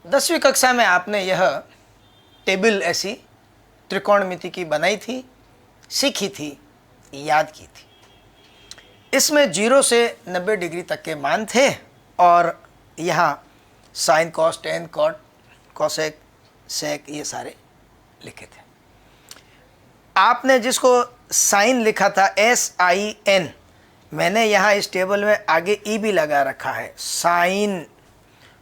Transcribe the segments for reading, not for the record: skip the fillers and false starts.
10वीं कक्षा में आपने यह टेबल ऐसी त्रिकोणमिति की बनाई थी, सीखी थी, याद की थी। इसमें 0 से 90 डिग्री तक के मान थे और यहाँ sine, cos, tan, cot, cosec, sec ये सारे लिखे थे। आपने जिसको साइन लिखा था SIN, मैंने यहाँ इस टेबल में आगे ई भी लगा रखा है, साइन।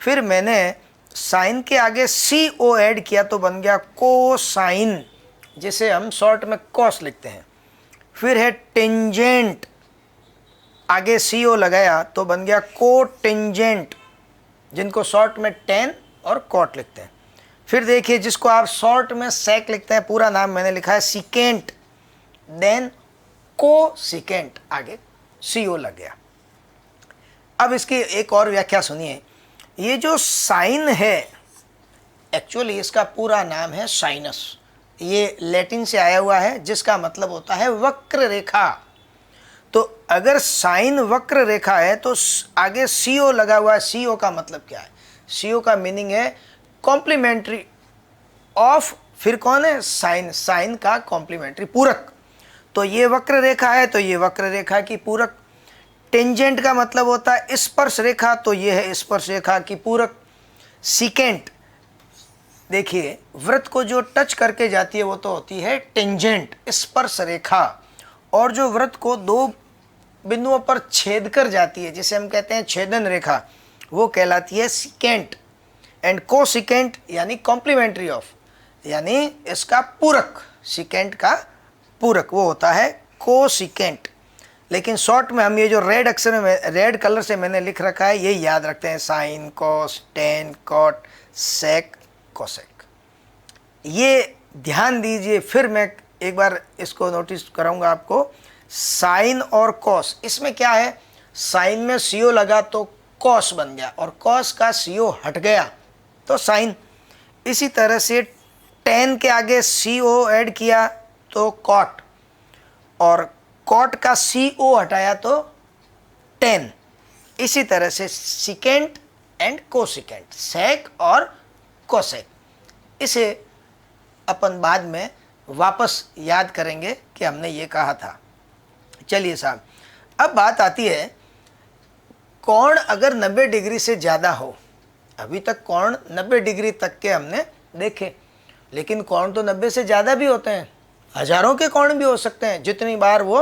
फिर मैंने साइन के आगे CO ऐड किया तो बन गया कोसाइन, जिसे हम शॉर्ट में कॉस लिखते हैं। फिर है टेंजेंट, आगे CO लगाया तो बन गया कोटेंजेंट, जिनको शॉर्ट में टेन और कॉट लिखते हैं। फिर देखिए जिसको आप शॉर्ट में सेक लिखते हैं, पूरा नाम मैंने लिखा है सिकेंट, देन कोसिकेंट, आगे CO लग गया। अब इसकी एक और व्याख्या सुनिए। ये जो साइन है, एक्चुअली इसका पूरा नाम है साइनस। ये लैटिन से आया हुआ है, जिसका मतलब होता है वक्र रेखा। तो अगर साइन वक्र रेखा है तो आगे CO लगा हुआ है। CO का मतलब क्या है? CO का मीनिंग है कॉम्प्लीमेंट्री ऑफ, फिर कौन है? साइन। साइन का कॉम्प्लीमेंट्री, पूरक। तो ये वक्र रेखा है तो ये वक्र रेखा की पूरक। टेंजेंट का मतलब होता है स्पर्श रेखा, तो ये है स्पर्श रेखा की पूरक। सिकेंट, देखिए वृत्त को जो टच करके जाती है वो तो होती है टेंजेंट, स्पर्श रेखा। और जो वृत्त को दो बिंदुओं पर छेद कर जाती है, जिसे हम कहते हैं छेदन रेखा, वो कहलाती है सिकेंट। एंड कोसिकेंट यानी कॉम्प्लीमेंट्री ऑफ, यानी इसका पूरक। सिकेंट का पूरक वो होता है कोसिकेंट। लेकिन शॉर्ट में हम ये जो रेड अक्षर में, रेड कलर से मैंने लिख रखा है, ये याद रखते हैं, sign, cos, tan, cot, sec, cosec. ये ध्यान दीजिए। फिर मैं एक बार इसको नोटिस कराऊंगा आपको। साइन और कॉस, इसमें क्या है? साइन में CO लगा तो कॉस बन गया, और कॉस का CO हट गया तो साइन। इसी तरह से टेन के आगे CO ऐड किया तो कॉट, और कॉट का CO हटाया तो टेन। इसी तरह से सिकेंट एंड कोसिकेंट, सेक और कोसेक। इसे अपन बाद में वापस याद करेंगे कि हमने ये कहा था। चलिए साहब, अब बात आती है कोण अगर 90 डिग्री से ज़्यादा हो। अभी तक कोण 90 डिग्री तक के हमने देखे, लेकिन कोण तो 90 से ज़्यादा भी होते हैं, हजारों के कोण भी हो सकते हैं। जितनी बार वो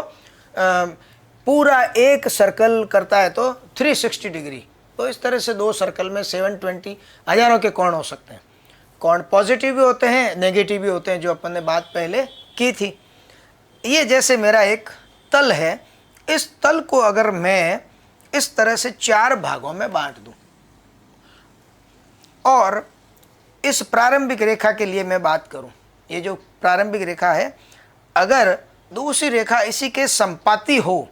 पूरा एक सर्कल करता है तो 360 डिग्री, तो इस तरह से दो सर्कल में 720 हजारों के कोण हो सकते हैं। कोण पॉजिटिव भी होते हैं, नेगेटिव भी होते हैं, जो अपन ने बात पहले की थी। ये जैसे मेरा एक तल है, इस तल को अगर मैं इस तरह से 4 भागों में बांट दूं, और इस प्रारंभिक रेखा के लिए मैं बात करूं, ये जो प्रारंभिक रेखा है, अगर दूसरी रेखा इसी के संपाती हो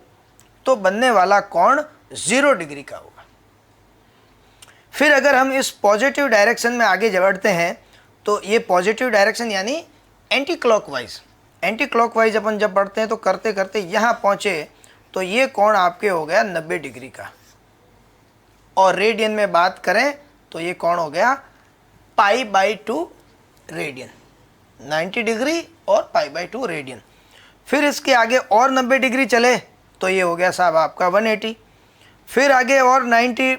तो बनने वाला कोण 0 डिग्री का होगा। फिर अगर हम इस पॉजिटिव डायरेक्शन में आगे बढ़ते हैं तो ये पॉजिटिव डायरेक्शन यानी एंटी क्लॉकवाइज, एंटी क्लॉकवाइज अपन जब बढ़ते हैं तो करते करते यहाँ पहुँचे तो ये कोण आपके हो गया 90 डिग्री का। और रेडियन में बात करें तो ये कोण हो गया π/2 रेडियन, 90 डिग्री और π/2 रेडियन। फिर इसके आगे और 90 डिग्री चले तो ये हो गया साहब आपका 180। फिर आगे और 90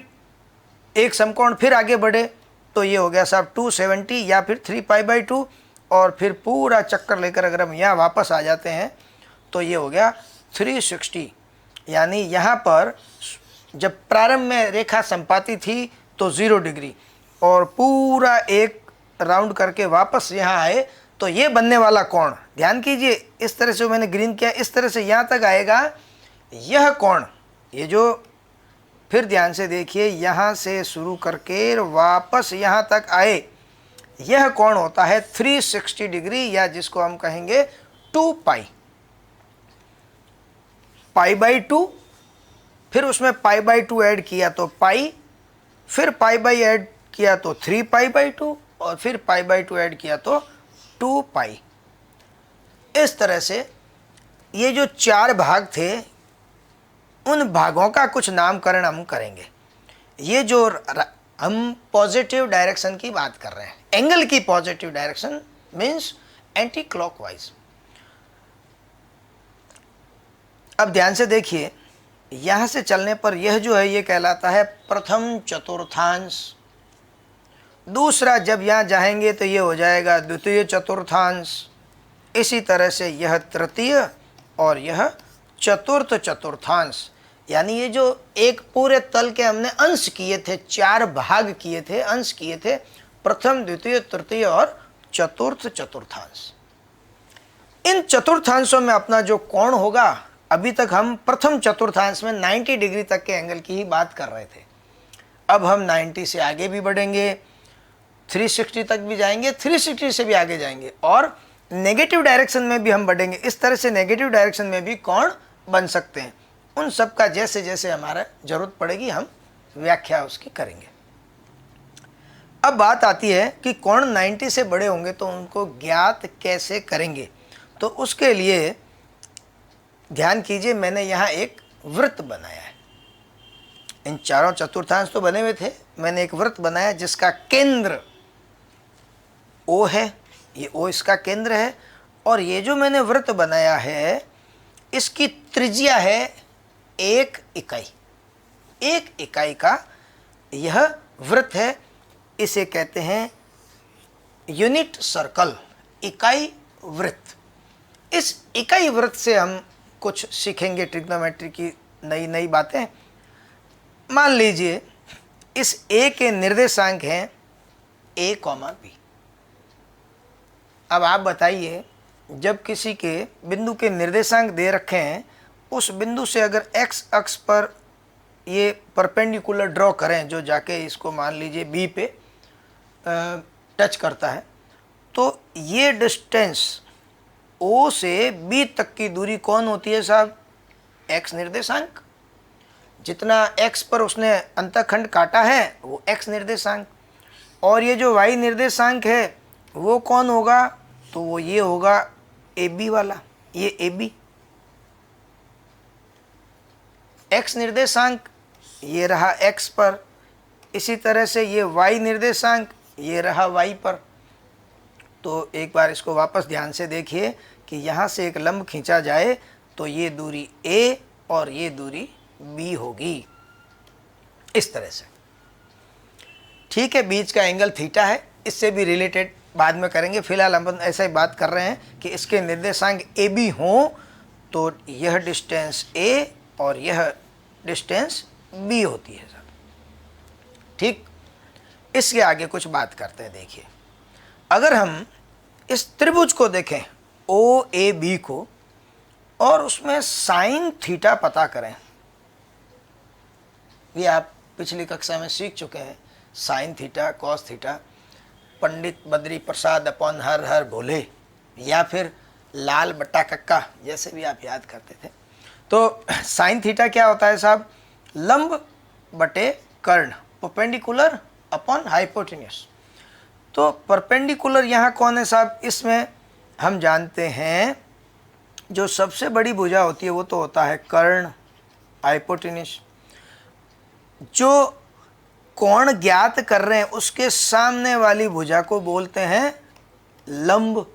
एक समकोण फिर आगे बढ़े तो ये हो गया साहब 270 या फिर 3π/2। और फिर पूरा चक्कर लेकर अगर हम यहाँ वापस आ जाते हैं तो ये हो गया 360। यानी यहाँ पर जब प्रारंभ में रेखा संपाती थी तो 0 डिग्री, और पूरा एक राउंड करके वापस यहाँ आए तो ये बनने वाला कोण, ध्यान कीजिए, इस तरह से मैंने ग्रीन किया, इस तरह से यहाँ तक आएगा यह कोण। ये जो, फिर ध्यान से देखिए, यहाँ से शुरू करके वापस यहाँ तक आए, यह कोण होता है 360 डिग्री, या जिसको हम कहेंगे 2π, π/2। फिर उसमें π/2 ऐड किया तो पाई, फिर π ऐड किया तो 3π/2, और फिर π/2 ऐड किया तो 2π। इस तरह से ये जो 4 भाग थे, उन भागों का कुछ नामकरण हम करेंगे। ये जो हम पॉजिटिव डायरेक्शन की बात कर रहे हैं। एंगल की positive direction means anti clockwise. अब ध्यान से देखिए, यहां से चलने पर यह जो है ये कहलाता है प्रथम चतुर्थांश। दूसरा जब यहां जाएंगे तो ये हो जाएगा द्वितीय चतुर्थांश। इसी तरह से यह तृतीय और यह चतुर्थ चतुर्थांश। यानी ये जो एक पूरे तल के हमने अंश किए थे, 4 भाग किए थे, अंश किए थे, प्रथम द्वितीय तृतीय और चतुर्थ चतुर्थांश। इन चतुर्थांशों में अपना जो कोण होगा, अभी तक हम प्रथम चतुर्थांश में 90 डिग्री तक के एंगल की ही बात कर रहे थे। अब हम 90 से आगे भी बढ़ेंगे, 360 तक भी जाएंगे, 360 से भी आगे जाएंगे और नेगेटिव डायरेक्शन में भी हम बढ़ेंगे। इस तरह से नेगेटिव डायरेक्शन में भी कोण बन सकते हैं। उन सब का जैसे जैसे हमारा जरूरत पड़ेगी हम व्याख्या उसकी करेंगे। अब बात आती है कि कोण 90 से बड़े होंगे तो उनको ज्ञात कैसे करेंगे। तो उसके लिए ध्यान कीजिए, मैंने यहाँ एक वृत्त बनाया है। इन चारों चतुर्थांश तो बने हुए थे, मैंने एक वृत्त बनाया जिसका केंद्र O है। ये O इसका केंद्र है और ये जो मैंने वृत्त बनाया है इसकी त्रिज्या है 1 इकाई। 1 इकाई का यह वृत्त है। इसे कहते हैं यूनिट सर्कल, इकाई वृत्त। इस इकाई वृत्त से हम कुछ सीखेंगे ट्रिग्नोमेट्री की नई नई बातें। मान लीजिए इस A के निर्देशांक हैं A, B। अब आप बताइए, जब किसी के बिंदु के निर्देशांक दे रखे हैं, उस बिंदु से अगर x अक्ष पर ये परपेंडिकुलर ड्रॉ करें, जो जाके इसको मान लीजिए B पे टच करता है, तो ये डिस्टेंस O से B तक की दूरी कौन होती है साहब? x निर्देशांक। जितना x पर उसने अंतःखंड काटा है वो x निर्देशांक, और ये जो y निर्देशांक है वो कौन होगा? तो वो ये होगा AB वाला, ये AB। x निर्देशांक ये रहा x पर, इसी तरह से ये y निर्देशांक ये रहा y पर। तो एक बार इसको वापस ध्यान से देखिए कि यहाँ से एक लंब खींचा जाए तो ये दूरी A और ये दूरी B होगी, इस तरह से। ठीक है, बीच का एंगल थीटा है, इससे भी रिलेटेड बाद में करेंगे। फिलहाल हम ऐसा ही बात कर रहे हैं कि इसके निर्देशांक AB हों तो यह डिस्टेंस A और यह डिस्टेंस B होती है सर। ठीक, इसके आगे कुछ बात करते हैं। देखिए, अगर हम इस त्रिभुज को देखें OAB को और उसमें साइन थीटा पता करें, ये आप पिछली कक्षा में सीख चुके हैं। Sign theta, cos theta, Pandit Badri Prasad upon her हर भोले, या फिर लाल बट्टा कक्का, जैसे भी आप याद करते थे। तो साइन थीटा क्या होता है साहब? लंब बटे कर्ण, परपेंडिकुलर अपॉन हाइपोटेन्यूस। तो परपेंडिकुलर यहाँ कौन है साहब? इसमें हम जानते हैं जो सबसे बड़ी भुजा होती है वो तो होता है कर्ण, हाइपोटेन्यूस। जो कोण ज्ञात कर रहे हैं उसके सामने वाली भुजा को बोलते हैं लंब,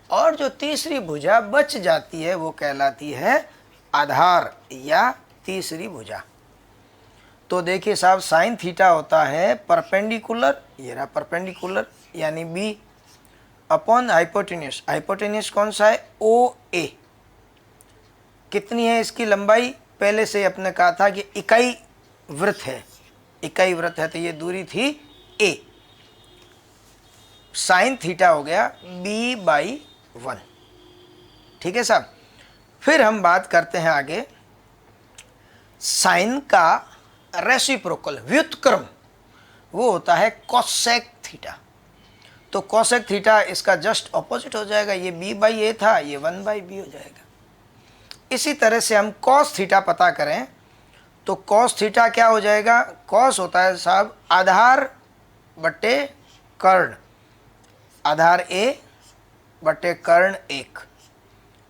और जो तीसरी भुजा बच जाती है वो कहलाती है आधार या तीसरी भुजा। तो देखिए साहब, साइन थीटा होता है परपेंडिकुलर, ये रहा परपेंडिकुलर यानी B, अपॉन हाइपोटेन्यूस। हाइपोटेन्यूस कौन सा है? OA। कितनी है इसकी लंबाई? पहले से अपने कहा था कि इकाई वृत्त है, इकाई वृत्त है, तो ये दूरी थी A। साइन थीटा हो गया B/1। ठीक है साहब। फिर हम बात करते हैं आगे, साइन का रेसिप्रोकल व्युत्क्रम वो होता है कोसेक थीटा। तो कोसेक थीटा इसका जस्ट ऑपोजिट हो जाएगा, ये B/A था, ये 1/B हो जाएगा। इसी तरह से हम कॉस थीटा पता करें तो कॉस थीटा क्या हो जाएगा? कॉस होता है साहब आधार बटे कर्ण, आधार A बटे कर्ण 1।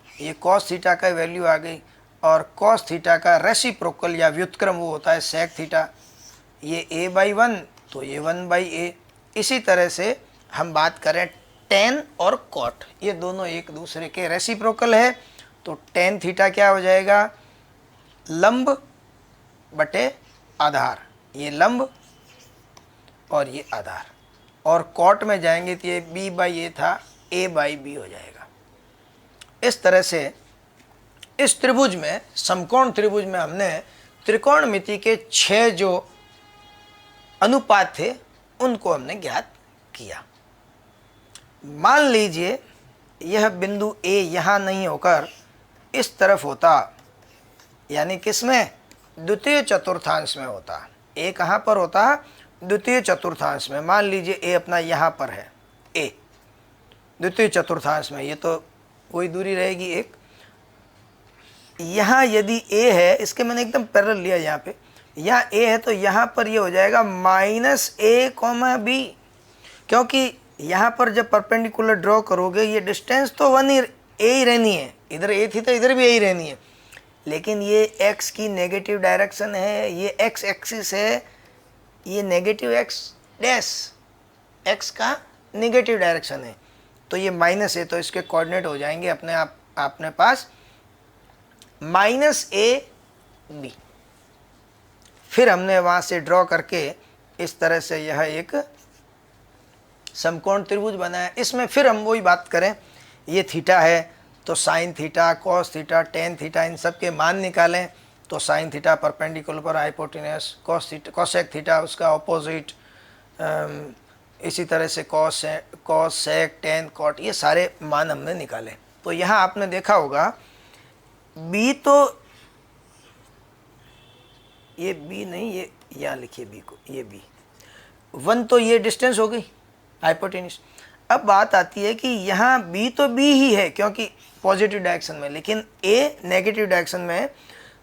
ये कॉस थीटा का वैल्यू आ गई। और कॉस थीटा का रेसिप्रोकल या व्युत्क्रम वो होता है सेक थीटा। ये A/1 तो ये 1/a। इसी तरह से हम बात करें tan और cot, ये दोनों एक दूसरे के रेसिप्रोकल है, तो tan थीटा क्या हो जाएगा, लंब बटे आधार, ये लंब और ये आधार, और cot में जाएंगे तो ये b/a था, a/b हो जाएगा। इस तरह से इस त्रिभुज में, समकोण त्रिभुज में, हमने त्रिकोणमिति के 6 जो अनुपात थे उनको हमने ज्ञात किया। मान लीजिए यह बिंदु A यहाँ नहीं होकर इस तरफ होता, यानी किस में, द्वितीय चतुर्थांश में होता। A कहाँ पर होता, द्वितीय चतुर्थांश में। मान लीजिए A अपना यहाँ पर है, A द्वितीय चतुर्थांश में, ये तो कोई दूरी रहेगी एक। यहाँ यदि A है, इसके मैंने एकदम पैरेलल लिया यहाँ पे, यहाँ A है तो यहाँ पर ये हो जाएगा -a, b, क्योंकि यहाँ पर जब परपेंडिकुलर ड्रॉ करोगे ये डिस्टेंस तो a ही रहनी है, इधर a थी तो इधर भी a ही रहनी है, लेकिन ये x की नेगेटिव डायरेक्शन है, ये x एक्सिस है, ये नेगेटिव x का नेगेटिव डायरेक्शन है, तो ये माइनस है, तो इसके कोऑर्डिनेट हो जाएंगे अपने आप अपने पास -ab। फिर हमने वहाँ से ड्रॉ करके इस तरह से यह एक समकोण त्रिभुज बनाया। इसमें फिर हम वही बात करें, ये थीटा है तो sine theta, cos theta, tan theta, इन सब के मान निकालें, तो साइन थीटा परपेंडिकुलर पर हाइपोटेन्यूस, कॉसेक थीटा उसका ऑपोजिट, इसी तरह से कॉस सेक, टेन, कॉट, ये सारे मान हमने निकाले। तो यहाँ आपने देखा होगा b, तो ये b नहीं, ये यहाँ लिखिए b को, ये b 1, तो ये डिस्टेंस हो गई हाइपोटेन्यूस। अब बात आती है कि यहाँ b तो b ही है क्योंकि पॉजिटिव डायरेक्शन में, लेकिन a नेगेटिव डायरेक्शन में है,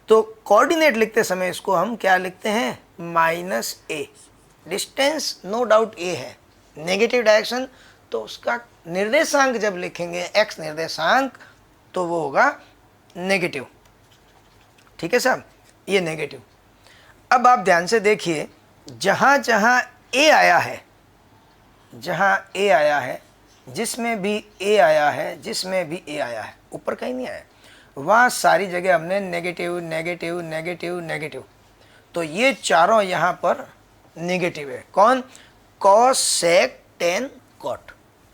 तो कोऑर्डिनेट लिखते समय इसको हम क्या लिखते हैं, -a। Distance no doubt a है, नेगेटिव डायरेक्शन, तो उसका निर्देशांक जब लिखेंगे x निर्देशांक तो वो होगा नेगेटिव। ठीक है साहब, ये नेगेटिव। अब आप ध्यान से देखिए, जहाँ जहाँ a आया है, जहाँ a आया है, जिसमें भी a आया है, जिसमें भी a आया है, ऊपर कहीं नहीं आया, वहाँ सारी जगह हमने नेगेटिव नेगेटिव नेगेटिव नेगेटिव, तो ये चारों यहाँ पर नेगेटिव है। कौन, कॉस सेक टेन कॉट,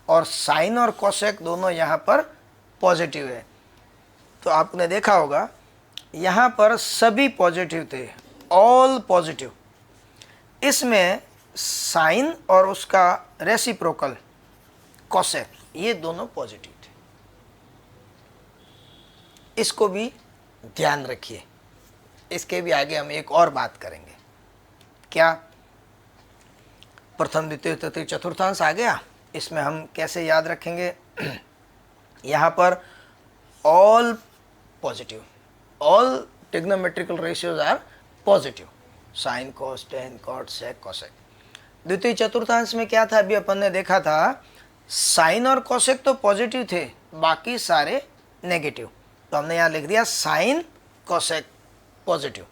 और साइन और कोसेक दोनों यहाँ पर पॉजिटिव है। तो आपने देखा होगा यहाँ पर सभी पॉजिटिव थे, ऑल पॉजिटिव। इसमें साइन और उसका रेसिप्रोकल कोसेक, ये दोनों पॉजिटिव थे। इसको भी ध्यान रखिए, इसके भी आगे हम एक और बात करेंगे। क्या, प्रथम द्वितीय तृतीय चतुर्थांश आ गया, इसमें हम कैसे याद रखेंगे, यहाँ पर all positive, all trigonometrical ratios are positive, sine cos tan cot sec cosec. द्वितीय चतुर्थांश में क्या था, अभी अपन ने देखा था, साइन और कोसेक तो पॉजिटिव थे, बाकी सारे नेगेटिव, तो हमने यहाँ लिख दिया साइन कोसेक पॉजिटिव,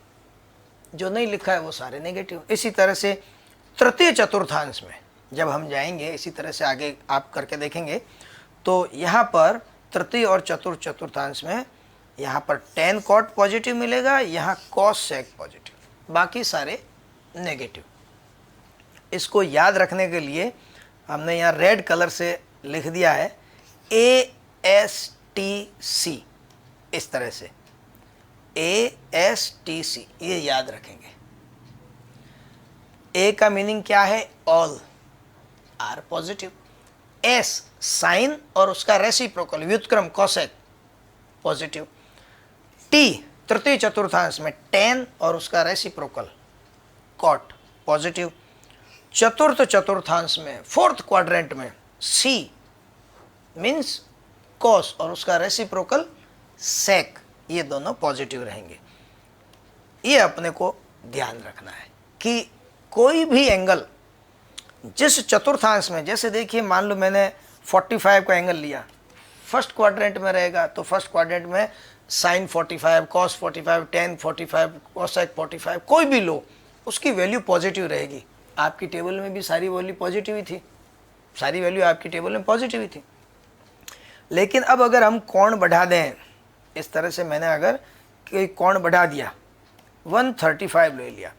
जो नहीं लिखा है वो सारे नेगेटिव। इसी तरह से तृतीय चतुर्थांश में जब हम जाएंगे, इसी तरह से आगे आप करके देखेंगे, तो यहाँ पर तृतीय और चतुर्थांश में यहाँ पर टेन कॉट पॉजिटिव मिलेगा, यहाँ कॉस सेक पॉजिटिव, बाकी सारे नेगेटिव। इसको याद रखने के लिए हमने यहाँ रेड कलर से लिख दिया है ASTC, इस तरह से ASTC, ये याद रखेंगे। A का मीनिंग क्या है, all are positive, S sine और उसका रेसिप्रोकल व्युत्क्रम कोसेक पॉजिटिव, T तृतीय चतुर्थांश में टेन और उसका रेसिप्रोकल कॉट पॉजिटिव, चतुर्थ चतुर्थांश में फोर्थ क्वाड्रेंट में C मीन्स कॉस और उसका रेसिप्रोकल सेक, ये दोनों पॉजिटिव रहेंगे। ये अपने को ध्यान रखना है कि कोई भी एंगल जिस चतुर्थांश में, जैसे देखिए मान लो मैंने 45 का एंगल लिया, फर्स्ट क्वाड्रेंट में रहेगा, तो फर्स्ट क्वाड्रेंट में साइन 45, कॉस 45, टेन 45, कोसेक 45, कोई भी लो उसकी वैल्यू पॉजिटिव रहेगी। आपकी टेबल में भी सारी वैल्यू पॉजिटिव ही थी, सारी वैल्यू आपकी टेबल में पॉजिटिव ही थी। लेकिन अब अगर हम कोण बढ़ा दें, इस तरह से मैंने अगर कोई कोण बढ़ा दिया, 135 ले लिया,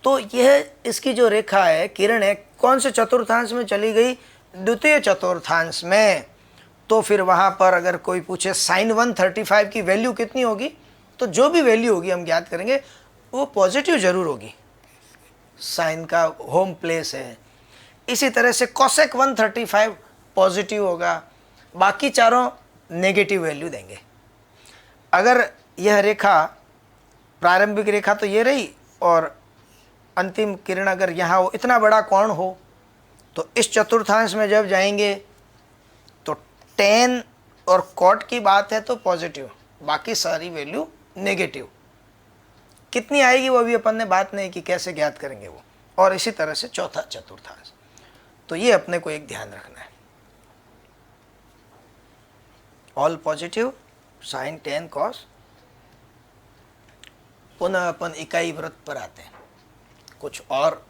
तो यह इसकी जो रेखा है, किरण है, कौन से चतुर्थांश में चली गई? द्वितीय चतुर्थांश में। तो फिर वहाँ पर अगर कोई पूछे साइन 135 की वैल्यू कितनी होगी, तो जो भी वैल्यू होगी हम ज्ञात करेंगे वो पॉजिटिव जरूर होगी, साइन का होम प्लेस है। इसी तरह से कोसेक 135 पॉजिटिव होगा, बाकी चारों नेगेटिव वैल्यू देंगे। अगर यह रेखा प्रारंभिक रेखा तो ये रही और अंतिम किरण अगर यहाँ हो, इतना बड़ा कोण हो, तो इस चतुर्थांश में जब जाएंगे तो टेन और कॉट की बात है तो पॉजिटिव, बाकी सारी वैल्यू नेगेटिव। कितनी आएगी वो अभी अपन ने बात नहीं की, कैसे ज्ञात करेंगे वो। और इसी तरह से चौथा चतुर्थांश। तो ये अपने को एक ध्यान रखना है, all positive, sine tan cos. पुनः अपन इकाई वृत्त पर आते हैं, कुछ और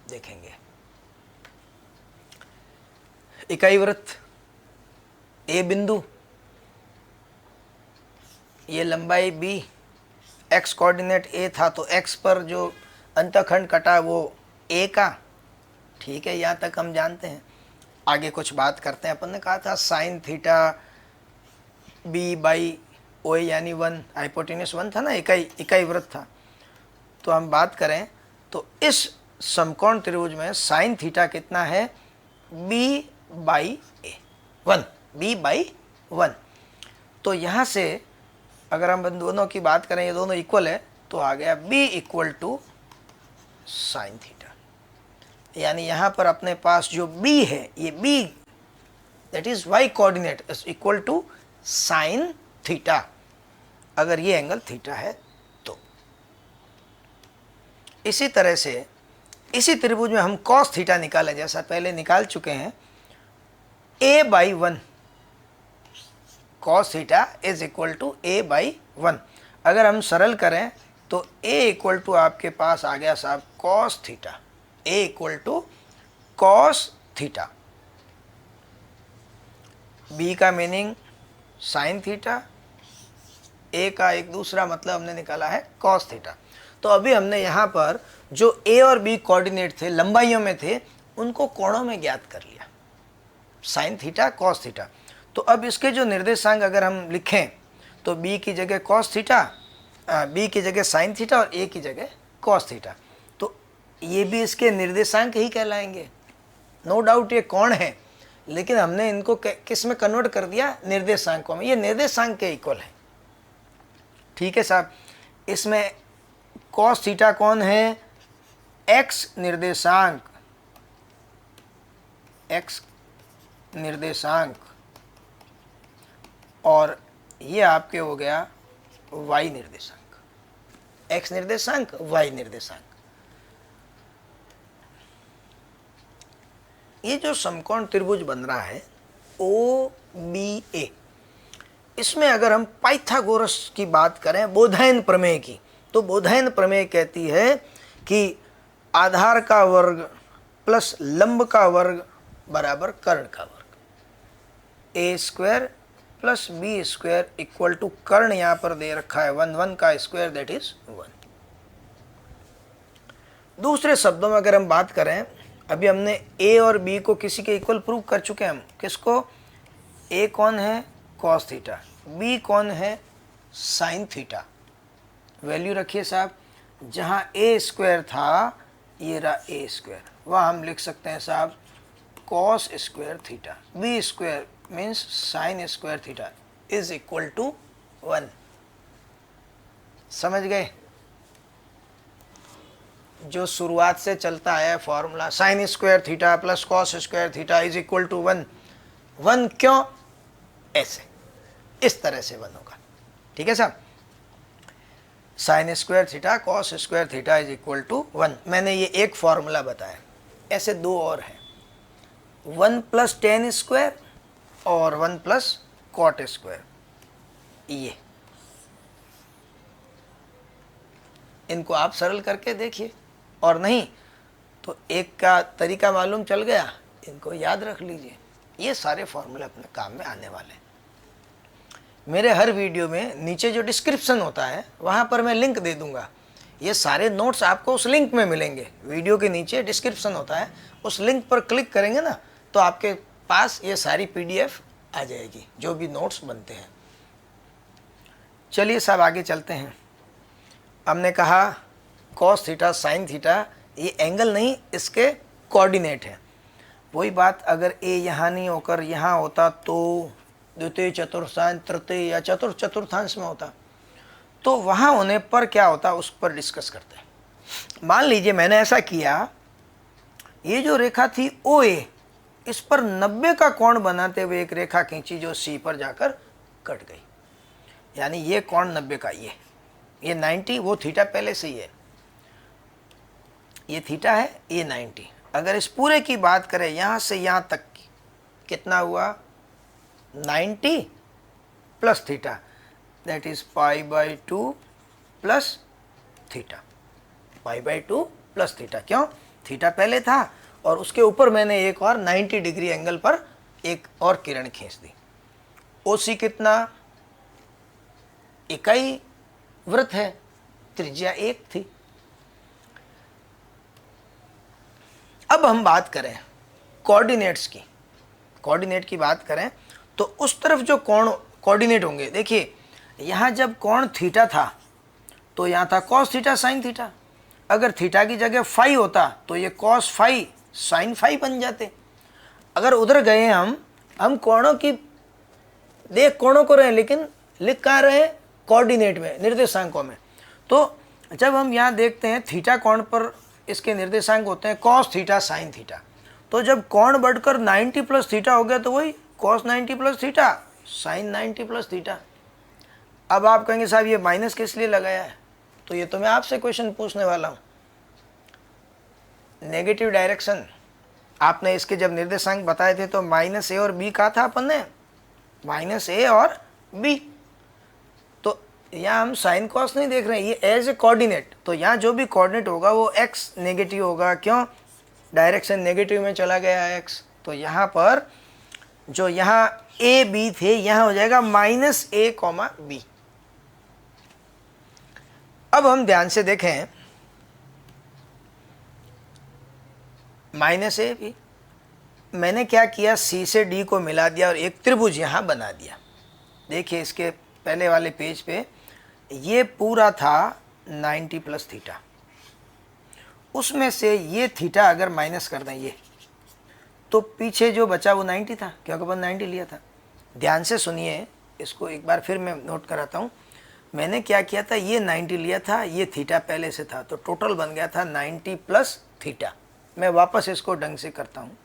देखेंगे। इकाई वृत्त, ए बिंदु, ये लंबाई बी, एक्स कोऑर्डिनेट ए था तो एक्स पर जो अंतखंड कटा वो ए का, ठीक है, यहाँ तक हम जानते हैं। आगे कुछ बात करते हैं। अपन ने कहा था sine theta B by O यानी 1, हाइपोटेन्यूस 1 था ना, इकाई वृत्त था। तो हम बात करें तो इस समकोण त्रिभुज में साइन थीटा कितना है? B by A, 1, B by 1। तो यहाँ से अगर हम दोनों की बात करें, ये दोनों इक्वल है, तो आ गया b equal to sine theta. यानी यहाँ पर अपने पास जो b है, ये b that is y coordinate is equal to sine theta, अगर ये एंगल थीटा है तो। इसी तरह से इसी त्रिभुज में हम cos थीटा निकाले, जैसा पहले निकाल चुके हैं, a by 1, cos theta is equal to a by 1। अगर हम सरल करें तो a इक्वल टू आपके पास आ गया साहब cos theta, a equal to cos theta. b का मीनिंग साइन थीटा, a का एक दूसरा मतलब हमने निकाला है cos थीटा। तो अभी हमने यहाँ पर जो a और b कोऑर्डिनेट थे, लंबाइयों में थे, उनको कोणों में ज्ञात कर लिया, साइन थीटा cos थीटा। तो अब इसके जो निर्देशांक अगर हम लिखें तो b की जगह cos थीटा, b की जगह साइन थीटा और a की जगह cos थीटा। तो ये भी इसके निर्देशांक ही कहलाएंगे। नो डाउट ये कोण है, लेकिन हमने इनको किस में कन्वर्ट कर दिया? निर्देशांकों में। ये निर्देशांक के इक्वल है, ठीक है साहब। इसमें cos थीटा कौन है? x निर्देशांक, x निर्देशांक, और ये आपके हो गया y निर्देशांक, x निर्देशांक, y निर्देशांक। ये जो समकोण त्रिभुज बन रहा है ओ बी ए, इसमें अगर हम पाइथागोरस की बात करें, बोधायन प्रमेय की, तो बोधायन प्रमेय कहती है कि आधार का वर्ग प्लस लंब का वर्ग बराबर कर्ण का वर्ग, A square plus B square equal to कर्ण यहाँ पर दे रखा है 1, 1 का स्क्वायर दैट इज 1। दूसरे शब्दों में अगर हम बात करें, अभी हमने a और b को किसी के इक्वल प्रूव कर चुके हैं हम। किसको? a कौन है? cos थीटा, b कौन है? Sine theta. वैल्यू रखिए साहब, जहाँ a स्क्वायर था ये रहा a स्क्वायर, वहाँ हम लिख सकते हैं साहब cos square theta, b square means sine square theta is equal to 1। समझ गए? जो शुरुआत से चलता है formula, sine square theta plus cos square theta is equal to 1। 1 क्यों? ऐसे, इस तरह से 1 होगा, ठीक है साहब। Sine square theta cos square theta is equal to 1। मैंने ये एक फॉर्मूला बताया, ऐसे दो और हैं, 1 प्लस टेन स्क्वायर और 1 प्लस कॉट स्क्वायर। ये इनको आप सरल करके देखिए, और नहीं तो एक का तरीका मालूम चल गया, इनको याद रख लीजिए। ये सारे फॉर्मूले अपने काम में आने वाले हैं। मेरे हर वीडियो में नीचे जो डिस्क्रिप्शन होता है वहाँ पर मैं लिंक दे दूँगा। ये सारे नोट्स आपको उस लिंक में मिलेंगे। वीडियो के नीचे डिस्क्रिप्शन होता है, उस लिंक पर क्लिक करेंगे ना तो आपके पास ये सारी PDF आ जाएगी, जो भी नोट्स बनते हैं। चलिए साहब आगे चलते हैं। हमने कहा कॉस थीटा साइन थीटा ये एंगल नहीं, इसके कोऑर्डिनेट हैं। वही बात, अगर ए यहाँ नहीं होकर यहाँ होता तो द्वितीय चतुर्थांश तृतीय या चतुर्थांश में होता, तो वहाँ होने पर क्या होता उस पर डिस्कस करते हैं। मान लीजिए मैंने ऐसा किया, ये जो रेखा थी OA, इस पर 90 का कोण बनाते हुए एक रेखा खींची जो C पर जाकर कट गई, यानी ये कोण 90 का, ये 90, वो थीटा पहले से ही है, ये थीटा है, ये 90। अगर इस पूरे की बात करें यहाँ से यहाँ तक की, कितना हुआ 90 plus theta, that is π/2 plus theta, π/2 plus theta. क्यों? थीटा पहले था और उसके ऊपर मैंने एक और 90 डिग्री एंगल पर एक और किरण खींच दी। OC कितना, इकाई वृत्त है, त्रिज्या 1 थी। अब हम बात करें कोऑर्डिनेट्स की, कोऑर्डिनेट की बात करें तो उस तरफ जो कोण कोऑर्डिनेट होंगे, देखिए यहाँ जब कोण थीटा था तो यहाँ था कॉस थीटा साइन थीटा। अगर थीटा की जगह फाई होता तो ये कॉस फाई साइन फाई बन जाते। अगर उधर गए हम कोणों की देख कोणों को रहे, लेकिन लिख कहाँ रहे, कोऑर्डिनेट में, निर्देशांकों में। तो जब हम यहाँ देखते हैं थीटा कोण पर इसके निर्देशांक होते हैं कॉस थीटा साइन थीटा, तो जब कोण बढ़कर 90 प्लस थीटा हो गया तो वही cos 90 plus theta sine 90 plus theta. अब आप कहेंगे साहब ये माइनस किस लिए लगाया है, तो ये तो मैं आपसे क्वेश्चन पूछने वाला हूँ। नेगेटिव डायरेक्शन, आपने इसके जब निर्देशांक बताए थे तो -a और b कहा था अपन ने, -a और b। तो यहाँ हम साइन कॉस नहीं देख रहे हैं, ये एज ए कोऑर्डिनेट। तो यहाँ जो भी कोऑर्डिनेट होगा वो x नेगेटिव होगा। क्यों? डायरेक्शन नेगेटिव में चला गया है x। तो यहाँ पर जो यहाँ a b थे, यहाँ हो जाएगा -a, b। अब हम ध्यान से देखें, -a b, मैंने क्या किया, C से D को मिला दिया और एक त्रिभुज यहाँ बना दिया। देखिए इसके पहले वाले पेज पे ये पूरा था 90 प्लस थीटा, उसमें से ये थीटा अगर माइनस कर दें ये, तो पीछे जो बचा वो 90 था, क्योंकि अपन 90 लिया था। ध्यान से सुनिए, इसको एक बार फिर मैं नोट कराता हूँ। मैंने क्या किया था, ये 90 लिया था, ये थीटा पहले से था, तो टोटल बन गया था 90 प्लस थीटा। मैं वापस इसको ढंग से करता हूँ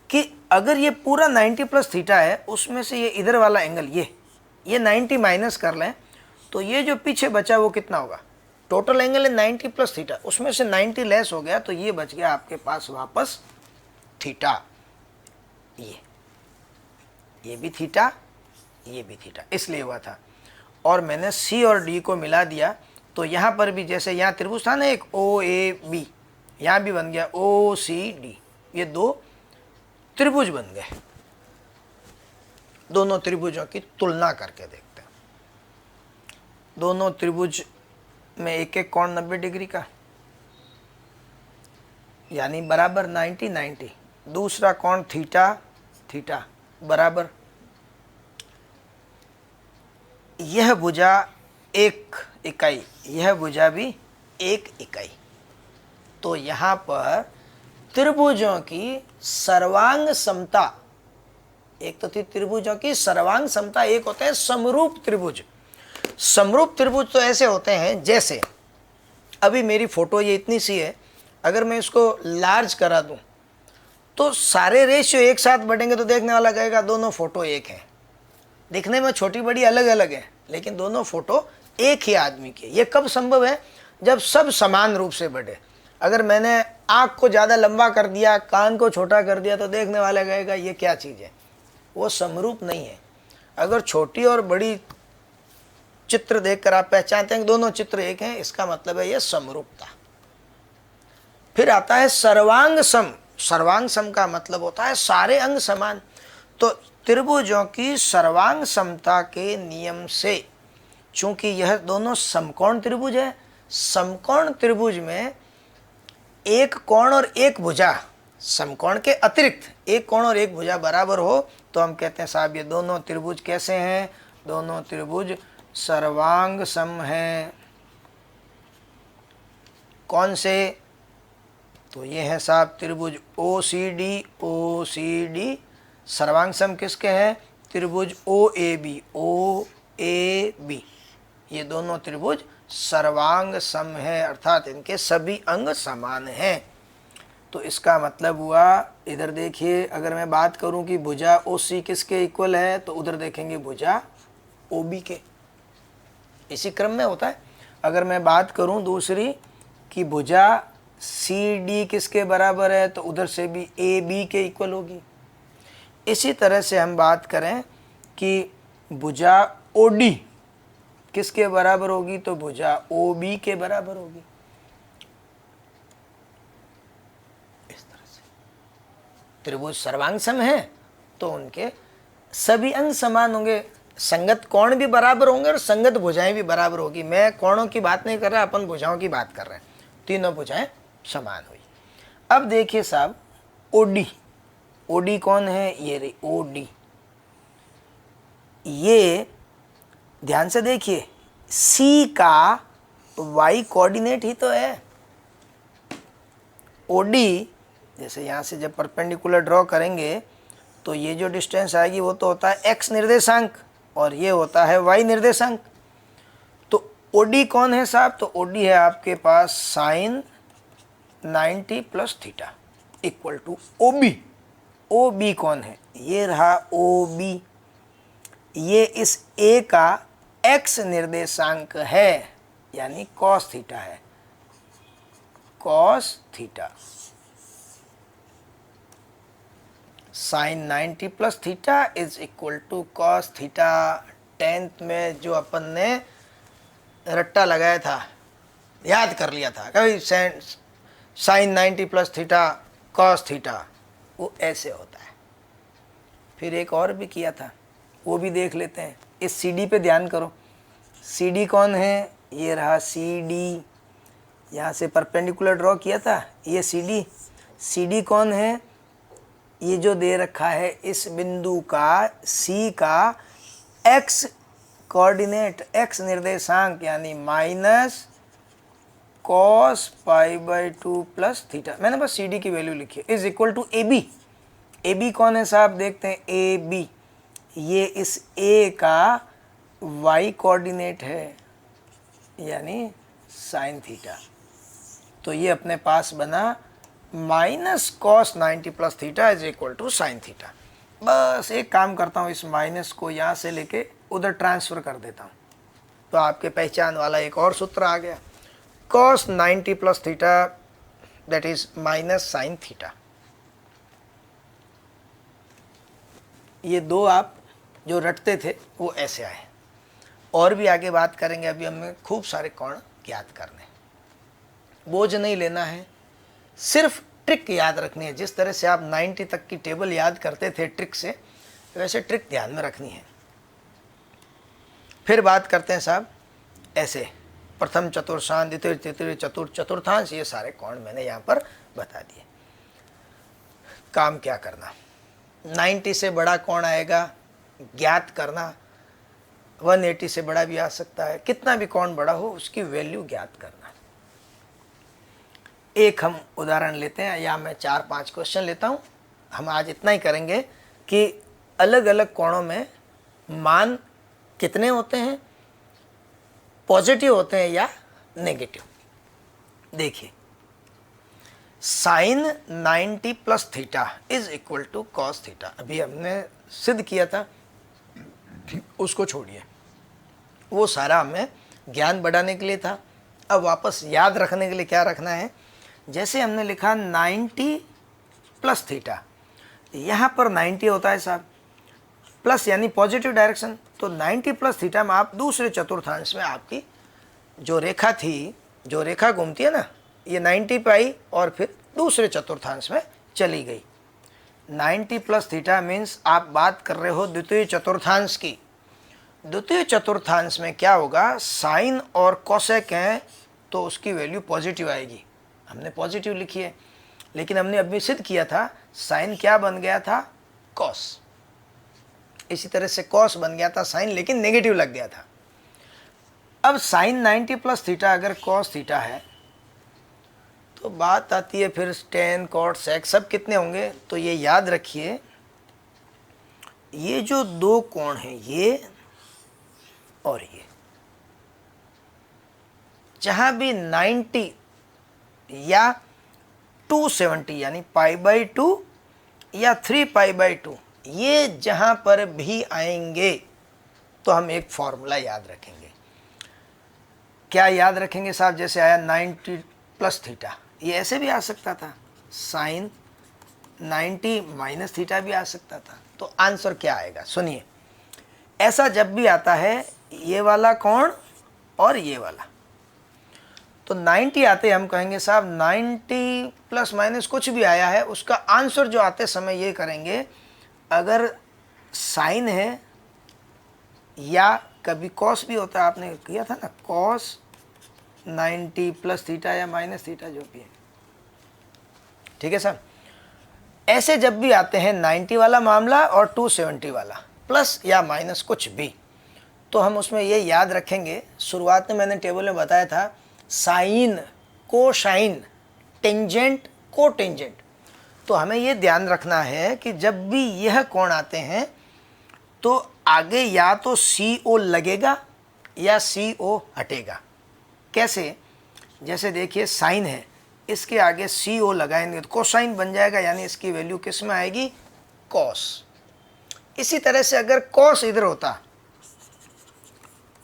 कि अगर ये पूरा 90 प्लस थीटा है, उसमें से ये इधर वाला एंगल ये 90 माइनस कर लें, तो ये जो पीछे बचा वो कितना होगा, टोटल एंगल है 90 प्लस थीटा, उसमें से 90 लेस हो गया, तो ये बच गया आपके पास वापस थीटा। ये भी थीटा, ये भी थीटा, इसलिए हुआ था। और मैंने C और D को मिला दिया, तो यहाँ पर भी जैसे यहाँ त्रिभुज था ना एक OAB, यहाँ भी बन गया OCD। ये दो त्रिभुज बन गए। दोनों त्रिभुजों की तुलना करके देखते हैं। दोनों त्रिभुज में एक एक कोण 90 डिग्री का, यानी बराबर 90 90। दूसरा कोण थीटा थीटा बराबर, यह भुजा 1 इकाई, यह भुजा भी 1 इकाई। तो यहाँ पर त्रिभुजों की सर्वांग समता, एक तो थी त्रिभुजों की सर्वांग समता, एक होते हैं समरूप त्रिभुज। समरूप त्रिभुज तो ऐसे होते हैं जैसे अभी मेरी फोटो ये इतनी सी है, अगर मैं इसको लार्ज करा दूं तो सारे रेशियो एक साथ बढ़ेंगे तो देखने वाला कहेगा दोनों फोटो एक हैं। दिखने में छोटी बड़ी अलग अलग है, लेकिन दोनों फोटो एक ही आदमी की। ये कब संभव है? जब सब समान रूप से बढ़े। अगर मैंने आँख को ज़्यादा लंबा कर दिया, कान को छोटा कर दिया, तो देखने वाला कहेगा ये क्या चीज़ है, वो समरूप नहीं है। अगर छोटी और बड़ी चित्र देखकर आप पहचानते हैं कि दोनों चित्र एक हैं, इसका मतलब है ये समरूपता। फिर आता है सर्वांग सम। सर्वांग सम का मतलब होता है सारे अंग समान। तो त्रिभुजों की सर्वांग समता के नियम से, चूंकि यह दोनों समकोण त्रिभुज है, समकोण त्रिभुज में एक कोण और एक भुजा, समकोण के अतिरिक्त एक कोण और एक भुजा बराबर हो तो हम कहते हैं साहब ये दोनों त्रिभुज कैसे हैं, दोनों त्रिभुज सर्वांग सम हैं। कौन से? तो ये है साहब त्रिभुज OCD। OCD सर्वांग सम किसके हैं? त्रिभुज OAB। OAB ये दोनों त्रिभुज सर्वांग सम है, अर्थात इनके सभी अंग समान हैं। तो इसका मतलब हुआ, इधर देखिए, अगर मैं बात करूं कि भुजा OC किसके इक्वल है तो उधर देखेंगे भुजा OB के। इसी क्रम में होता है। अगर मैं बात करूं दूसरी कि भुजा CD किसके बराबर है तो उधर से भी AB के इक्वल होगी। इसी तरह से हम बात करें कि भुजा OD किसके बराबर होगी तो भुजा OB के बराबर होगी। इस तरह से त्रिभुज सर्वांग सम है तो उनके सभी अंग समान होंगे, संगत कोण भी बराबर होंगे और संगत भुजाएं भी बराबर होगी। मैं कोणों की बात नहीं कर रहा, अपन भुजाओं की बात कर रहे हैं। तीनों भुजाएं समान हुई। अब देखिए साहब OD। OD कौन है? ये रही OD। ये ध्यान से देखिए, C का Y कोऑर्डिनेट ही तो है। OD जैसे यहाँ से जब परपेंडिकुलर ड्रॉ करेंगे तो ये जो डिस्टेंस आएगी वो तो होता है x निर्देशांक और ये होता है y निर्देशांक। तो OD कौन है साहब? तो OD है आपके पास sine 90 plus theta equal to OB। OB कौन है? ये रहा OB। ये इस A का x निर्देशांक है, यानी cos थीटा है, cos theta. Sine 90 plus theta is equal to cos theta. 10th में जो अपन ने रट्टा लगाया था, याद कर लिया था कभी, sine 90 plus theta cos theta, वो ऐसे होता है। फिर एक और भी किया था, वो भी देख लेते हैं। इस CD पे ध्यान करो। CD कौन है? ये रहा CD। यहाँ से परपेंडिकुलर ड्रॉ किया था, ये CD। CD कौन है? ये जो दे रखा है इस बिंदु का C का x कोऑर्डिनेट, x निर्देशांक, यानी माइनस cos π/2 प्लस थीटा। मैंने बस CD की वैल्यू लिखी है, is equal to AB। AB कौन है साहब? देखते हैं AB। ये इस A का y कोऑर्डिनेट है, यानी साइन थीटा। तो ये अपने पास बना minus cos 90 plus theta is equal to sine theta. बस एक काम करता हूँ, इस माइनस को यहाँ से लेके उधर ट्रांसफ़र कर देता हूँ तो आपके पहचान वाला एक और सूत्र आ गया। cos 90 plus theta that is minus sine theta. ये दो आप जो रटते थे वो ऐसे आए। और भी आगे बात करेंगे, अभी हमें खूब सारे कोण ज्ञात करने, बोझ नहीं लेना है, सिर्फ ट्रिक याद रखनी है। जिस तरह से आप 90 तक की टेबल याद करते थे ट्रिक से, वैसे ट्रिक ध्यान में रखनी है। फिर बात करते हैं साहब ऐसे, प्रथम चतुर्थांश, द्वितीय तृतीय चतुर्थ चतुर्थांश, ये सारे कोण मैंने यहाँ पर बता दिए। काम क्या करना, 90 से बड़ा कौन आएगा ज्ञात करना, 180 से बड़ा भी आ सकता है, कितना भी कौन बड़ा हो उसकी वैल्यू ज्ञात करना। एक हम उदाहरण लेते हैं, या मैं 4-5 क्वेश्चन लेता हूँ। हम आज इतना ही करेंगे कि अलग अलग कोणों में मान कितने होते हैं, पॉजिटिव होते हैं या नेगेटिव। देखिए, sine 90 plus theta is equal to cos theta, अभी हमने सिद्ध किया था, उसको छोड़िए, वो सारा हमें ज्ञान बढ़ाने के लिए था। अब वापस याद रखने के लिए क्या रखना है, जैसे हमने लिखा 90 प्लस थीटा, यहाँ पर 90 होता है साहब, प्लस यानी पॉजिटिव डायरेक्शन, तो 90 प्लस थीटा में आप दूसरे चतुर्थांश में आपकी जो रेखा थी, जो रेखा घूमती है ना, ये 90 पे आई और फिर दूसरे चतुर्थांश में चली गई। 90 प्लस थीटा मीन्स आप बात कर रहे हो द्वितीय चतुर्थांश की। द्वितीय चतुर्थांश में क्या होगा, साइन और कोसेक हैं तो उसकी वैल्यू पॉजिटिव आएगी। हमने पॉजिटिव लिखी है, लेकिन हमने अभी सिद्ध किया था साइन क्या बन गया था, कॉस। इसी तरह से कॉस बन गया था साइन, लेकिन नेगेटिव लग गया था। अब साइन 90 प्लस थीटा अगर कॉस थीटा है तो बात आती है फिर टेन कॉट सेक सब कितने होंगे। तो ये याद रखिए, ये जो दो कोण हैं ये और ये, जहां भी 90 या 270 यानी π/2 या 3π/2 ये जहां पर भी आएंगे तो हम एक फॉर्मूला याद रखेंगे। क्या याद रखेंगे साहब, जैसे आया 90 प्लस थीटा, ये ऐसे भी आ सकता था, साइन 90 माइनस थीटा भी आ सकता था। तो आंसर क्या आएगा सुनिए, ऐसा जब भी आता है ये वाला कोण और ये वाला, तो 90 आते हम कहेंगे साहब 90 प्लस माइनस कुछ भी आया है उसका आंसर जो आते समय ये करेंगे, अगर साइन है या कभी कॉस भी होता है, आपने किया था ना कॉस 90 प्लस थीटा या माइनस थीटा जो भी है, ठीक है सर। ऐसे जब भी आते हैं 90 वाला मामला और 270 वाला, प्लस या माइनस कुछ भी, तो हम उसमें ये याद रखेंगे, शुरुआत में मैंने टेबल में बताया था साइन, कोसाइन, टेंजेंट, कोटेंजेंट। तो हमें ये ध्यान रखना है कि जब भी यह कोण आते हैं तो आगे या तो CO लगेगा या CO हटेगा। कैसे, जैसे देखिए साइन है, इसके आगे CO लगाएंगे तो कोसाइन बन जाएगा, यानी इसकी वैल्यू किस में आएगी, कॉस। इसी तरह से अगर कॉस इधर होता,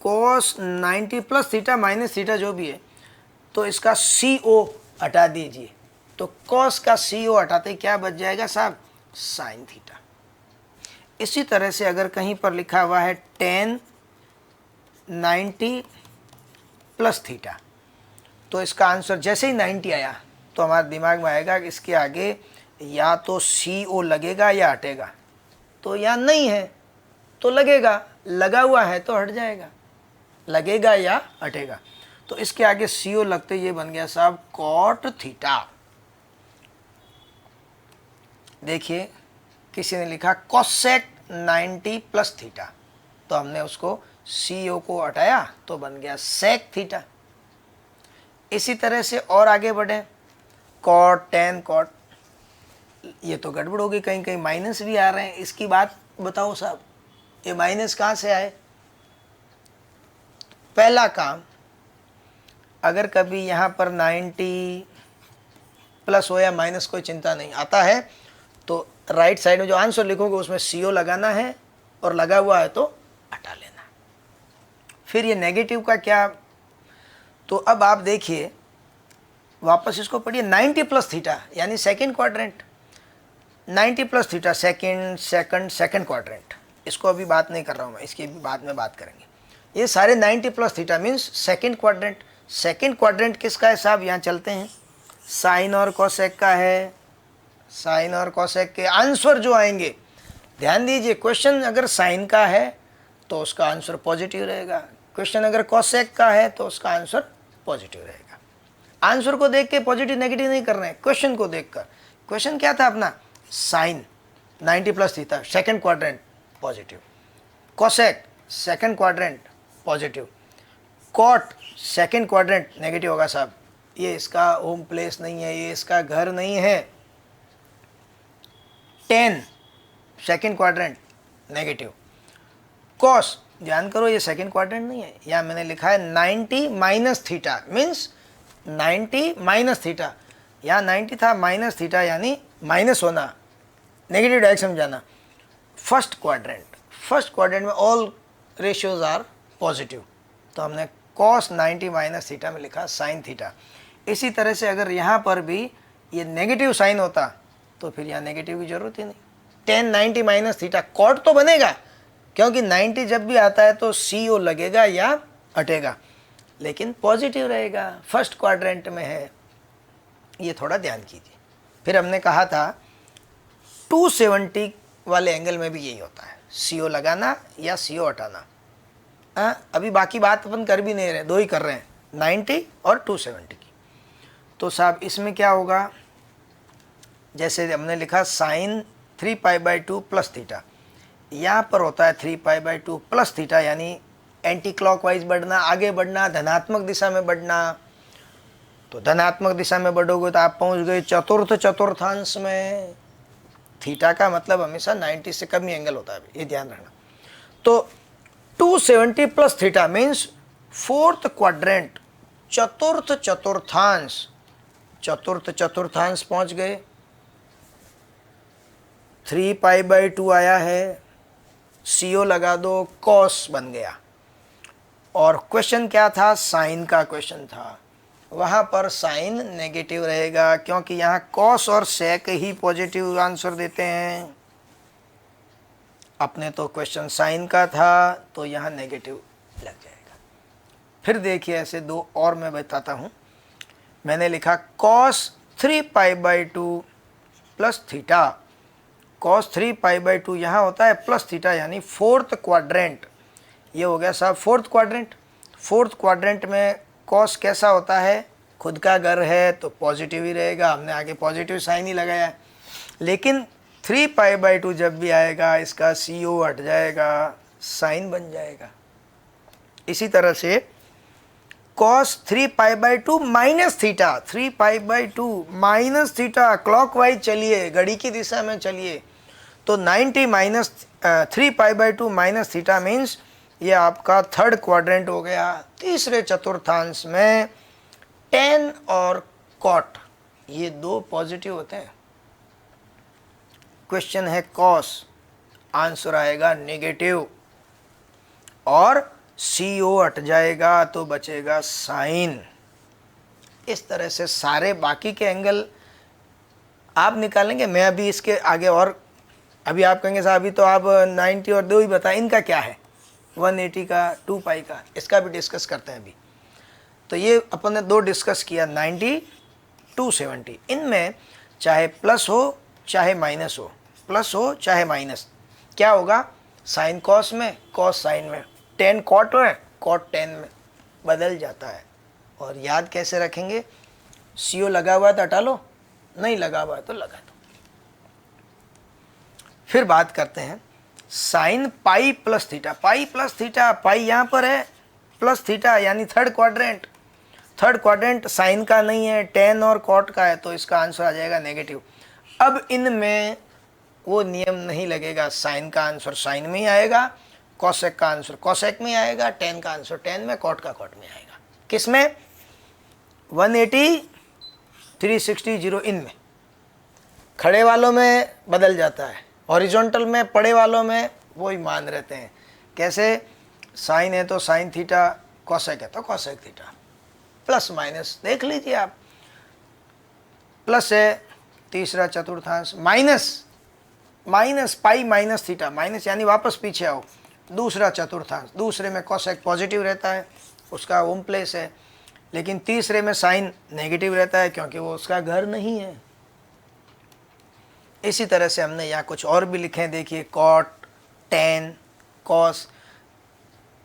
cos 90 plus theta minus theta जो भी है, तो इसका CO हटा दीजिए, तो कॉस का CO हटाते क्या बच जाएगा साहब, साइन थीटा। इसी तरह से अगर कहीं पर लिखा हुआ है tan 90 प्लस थीटा, तो इसका आंसर जैसे ही 90 आया तो हमारे दिमाग में आएगा कि इसके आगे या तो CO लगेगा या हटेगा। तो या नहीं है तो लगेगा, लगा हुआ है तो हट जाएगा, लगेगा या हटेगा। तो इसके आगे CO लगते ये बन गया साहब कॉट थीटा। देखिए किसी ने लिखा कोसेक 90 प्लस थीटा, तो हमने उसको CO को हटाया तो बन गया सेक थीटा। इसी तरह से और आगे बढ़े, कॉट, टेन कॉट, ये तो गड़बड़ होगी, कहीं कहीं माइनस भी आ रहे हैं, इसकी बात बताओ साहब, ये माइनस कहाँ से आए। पहला काम, अगर कभी यहाँ पर 90 प्लस हो या माइनस कोई चिंता नहीं, आता है तो राइट साइड में जो आंसर लिखोगे उसमें CO लगाना है और लगा हुआ है तो हटा लेना। फिर ये नेगेटिव का क्या, तो अब आप देखिए वापस इसको पढ़िए, 90 प्लस थीटा यानी second quadrant, 90 plus theta second quadrant, इसको अभी बात नहीं कर रहा हूँ मैं, इसकी भी बाद में बात करेंगे। ये सारे 90 plus theta means second quadrant. Second quadrant किसका है साहब, यहाँ चलते हैं, साइन और कोसेक का है। साइन और कोसेक के आंसर जो आएंगे, ध्यान दीजिए, क्वेश्चन अगर साइन का है तो उसका आंसर पॉजिटिव रहेगा, क्वेश्चन अगर कोसेक का है तो उसका आंसर पॉजिटिव रहेगा। आंसर को देख के पॉजिटिव नेगेटिव नहीं कर रहे हैं, क्वेश्चन को देखकर। क्वेश्चन क्या था अपना, sine 90 plus theta second quadrant positive, cosec second quadrant positive, cot second quadrant negative होगा साहब, ये इसका होम प्लेस नहीं है, ये इसका घर नहीं है। Ten second quadrant negative, cos ध्यान करो ये सेकंड क्वाड्रेंट नहीं है, यहाँ मैंने लिखा है 90 minus theta means 90 minus theta, यहाँ 90 था माइनस थीटा यानी माइनस होना, नेगेटिव डायरेक्शन में जाना। फर्स्ट क्वाड्रेंट में ऑल रेशियोज आर पॉजिटिव, तो हमने कॉस 90 माइनस थीटा में लिखा साइन थीटा। इसी तरह से अगर यहाँ पर भी ये नेगेटिव साइन होता तो फिर यहाँ नेगेटिव की जरूरत ही नहीं, टेन 90 माइनस थीटा, कॉट तो बनेगा क्योंकि 90 जब भी आता है तो CO लगेगा या हटेगा, लेकिन पॉजिटिव रहेगा, फर्स्ट क्वाड्रेंट में है। ये थोड़ा ध्यान कीजिए। फिर हमने कहा था 270 वाले एंगल में भी यही होता है, CO लगाना या CO हटाना। अभी बाकी बात अपन कर भी नहीं रहे, दो ही कर रहे हैं, 90 और 270 की। तो साहब इसमें क्या होगा, जैसे हमने लिखा साइन 3π/2 प्लस थीटा, यहाँ पर होता है 3π/2 प्लस थीटा, यानी एंटी क्लॉकवाइज बढ़ना, आगे बढ़ना, धनात्मक दिशा में बढ़ना। तो धनात्मक दिशा में बढ़ोगे तो आप पहुंच गए चतुर्थ चतुर्थांश में। थीटा का मतलब हमेशा 90 से कम ही एंगल होता है, ये ध्यान रखना। तो 270 plus theta means fourth quadrant, चतुर्थ चतुर्थांश। चतुर्थ चतुर्थांश पहुंच गए, 3π/2 आया है, CO लगा दो, कॉस बन गया। और क्वेश्चन क्या था, साइन का क्वेश्चन था। वहाँ पर साइन नेगेटिव रहेगा क्योंकि यहाँ कॉस और सेक ही पॉजिटिव आंसर देते हैं। अपने तो क्वेश्चन साइन का था तो यहाँ नेगेटिव लग जाएगा। फिर देखिए ऐसे दो और मैं बताता हूँ। मैंने लिखा कॉस 3π/2 प्लस थीटा। कॉस 3π/2 यहाँ होता है प्लस थीटा, यानी फोर्थ क्वाड्रेंट। ये हो गया साहब फोर्थ क्वाड्रेंट। फोर्थ क्वाड्रेंट में कॉस कैसा होता है, खुद का घर है तो पॉजिटिव ही रहेगा, हमने आगे पॉजिटिव साइन ही लगाया है। लेकिन 3π/2 जब भी आएगा इसका CO हट जाएगा, साइन बन जाएगा। इसी तरह से cos 3π/2 minus theta, 3π/2 minus theta, clockwise चलिए, घड़ी की दिशा में चलिए, तो 90 माइनस 3π/2 माइनस थीटा मीन्स ये आपका थर्ड क्वाड्रेंट हो गया। तीसरे चतुर्थांश में टेन और कॉट ये दो पॉजिटिव होते हैं। क्वेश्चन है कॉस, आंसर आएगा नेगेटिव, और CO हट जाएगा तो बचेगा साइन। इस तरह से सारे बाकी के एंगल आप निकालेंगे। मैं अभी इसके आगे और अभी आप कहेंगे साहब अभी तो आप 90 और 2 ही बताएं, इनका क्या है, 180 का, 2π का, इसका भी डिस्कस करते हैं अभी। तो ये अपन ने दो डिस्कस किया, 90, 270। इनमें चाहे प्लस हो चाहे माइनस हो, प्लस हो चाहे माइनस, क्या होगा, साइन कॉस में, कॉस साइन में, टेन कॉट में, कॉट टेन में बदल जाता है। और याद कैसे रखेंगे, CO लगा हुआ है तो हटा लो, नहीं लगा हुआ है तो लगा दो। फिर बात करते हैं sine pi plus theta. Pi plus theta, pi यहाँ पर है, प्लस थीटा यानी third quadrant. Third quadrant sine का नहीं है, टेन और कॉट का है, तो इसका आंसर आ जाएगा नेगेटिव। अब इनमें वो नियम नहीं लगेगा, साइन का आंसर साइन में ही आएगा, कॉसेक का आंसर कॉसेक में ही आएगा, टेन का आंसर टेन में, कॉट का कॉट में आएगा। किसमें, 180, 360, 0, इनमें। खड़े वालों में बदल जाता है, हॉरिजॉन्टल में, पड़े वालों में वही मान रहते हैं। कैसे, साइन है तो साइन थीटा, कॉसेक है तो कॉसेक थीटा, प्लस माइनस देख लीजिए आप। प्लस है तीसरा चतुर्थांश, minus, minus pi minus theta, minus यानी वापस पीछे आओ, दूसरा चतुर्थांश। दूसरे में कॉसेक पॉजिटिव रहता है, उसका होम प्लेस है, लेकिन तीसरे में साइन नेगेटिव रहता है क्योंकि वो उसका घर नहीं है। इसी तरह से हमने यहाँ कुछ और भी लिखे हैं, देखिए कॉट, टेन, कॉस।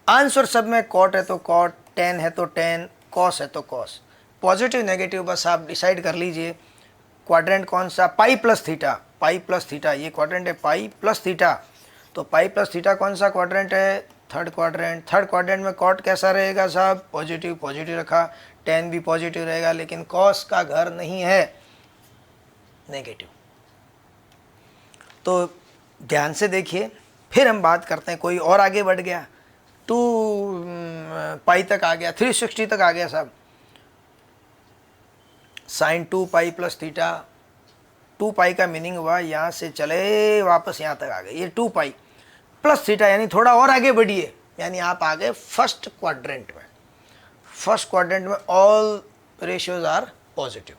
आंसर सब में कॉट है तो कॉट, टेन है तो टेन, कॉस है तो कॉस। पॉजिटिव नेगेटिव बस आप डिसाइड कर लीजिए। क्वाड्रेंट कौन सा, पाई plus theta, pi plus theta, ये क्वाड्रेंट है पाई प्लस थीटा। तो पाई प्लस थीटा कौन सा क्वाड्रेंट है, थर्ड क्वाड्रेंट। थर्ड क्वाड्रेंट में कॉट कैसा रहेगा साहब, पॉजिटिव, पॉजिटिव रखा, टेन भी पॉजिटिव रहेगा, लेकिन कॉस का घर नहीं है, नेगेटिव। तो ध्यान से देखिए। फिर हम बात करते हैं, कोई और आगे बढ़ गया, 2π तक आ गया, 360 तक आ गया साहब। साइन 2π प्लस थीटा, 2π का मीनिंग हुआ यहाँ से चले वापस यहाँ तक आ गए, ये 2π प्लस थीटा यानी थोड़ा और आगे बढ़िए, यानी आप आ गए फर्स्ट क्वाड्रेंट में। फर्स्ट क्वाड्रेंट में all ratios are positive,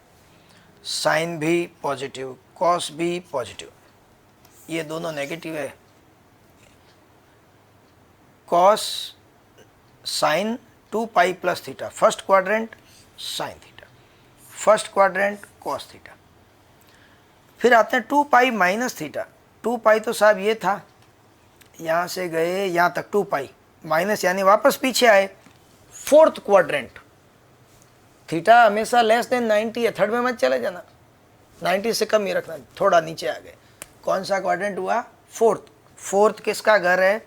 sine भी पॉजिटिव, कॉस भी पॉजिटिव, ये दोनों नेगेटिव है। Cos sine 2π plus theta, first quadrant sine theta, first quadrant cos theta. फिर आते हैं 2 पाई माइनस थीटा। 2 पाई तो साहब ये था, यहाँ से गए यहाँ तक 2 पाई माइनस यानी वापस पीछे आए, फोर्थ क्वाड्रेंट। थीटा हमेशा लेस देन 90 है, थर्ड में मत चले जाना, 90 से कम ही रखना, थोड़ा नीचे आ गए। कौन सा क्वाड्रेंट हुआ? फोर्थ। फोर्थ किसका घर है?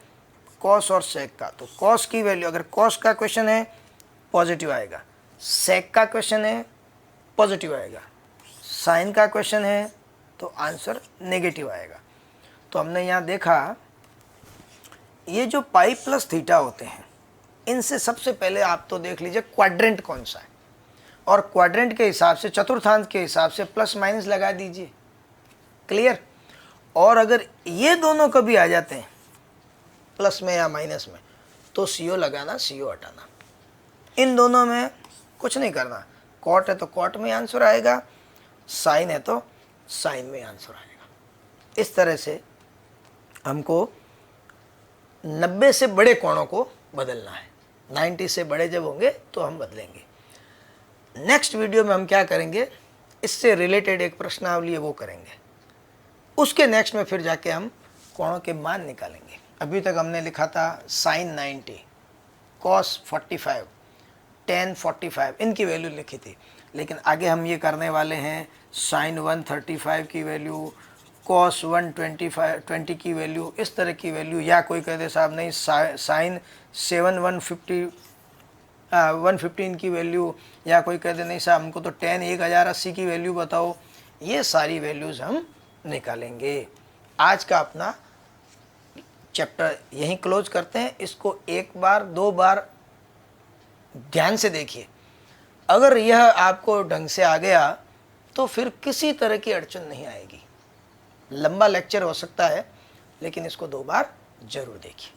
कॉस और सेक का। तो कॉस की वैल्यू, अगर कॉस का क्वेश्चन है पॉजिटिव आएगा, सेक का क्वेश्चन है पॉजिटिव आएगा, साइन का क्वेश्चन है तो आंसर नेगेटिव आएगा। तो हमने यहाँ देखा ये जो पाई प्लस थीटा होते हैं, इनसे सबसे पहले आप तो देख लीजिए क्वाड्रेंट कौन सा है, और क्वाड्रेंट के हिसाब से, चतुर्थांश के हिसाब से प्लस माइनस लगा दीजिए। क्लियर? और अगर ये दोनों कभी आ जाते हैं प्लस में या माइनस में, तो सीओ लगाना, सीओ हटाना। इन दोनों में कुछ नहीं करना, कॉट है तो कॉट में आंसर आएगा, साइन है तो साइन में आंसर आएगा। इस तरह से हमको 90 से बड़े कोणों को बदलना है। 90 से बड़े जब होंगे तो हम बदलेंगे। नेक्स्ट वीडियो में हम क्या करेंगे, इससे रिलेटेड एक प्रश्नावली है वो करेंगे। उसके नेक्स्ट में फिर जाके हम कोणों के मान निकालेंगे। अभी तक हमने लिखा था साइन 90, कॉस 45, टेन 45, इनकी वैल्यू लिखी थी। लेकिन आगे हम ये करने वाले हैं साइन 135 की वैल्यू, कॉस 120 की वैल्यू, इस तरह की वैल्यू। या कोई कहते साहब नहीं साइन 115 की वैल्यू, या कोई कहते नहीं साहब हमको तो टेन 1080 की वैल्यू बताओ। ये सारी वैल्यूज़ हम निकालेंगे। आज का अपना चैप्टर यहीं क्लोज करते हैं। इसको एक बार दो बार ध्यान से देखिए। अगर यह आपको ढंग से आ गया तो फिर किसी तरह की अड़चन नहीं आएगी। लंबा लेक्चर हो सकता है, लेकिन इसको 2 बार जरूर देखिए।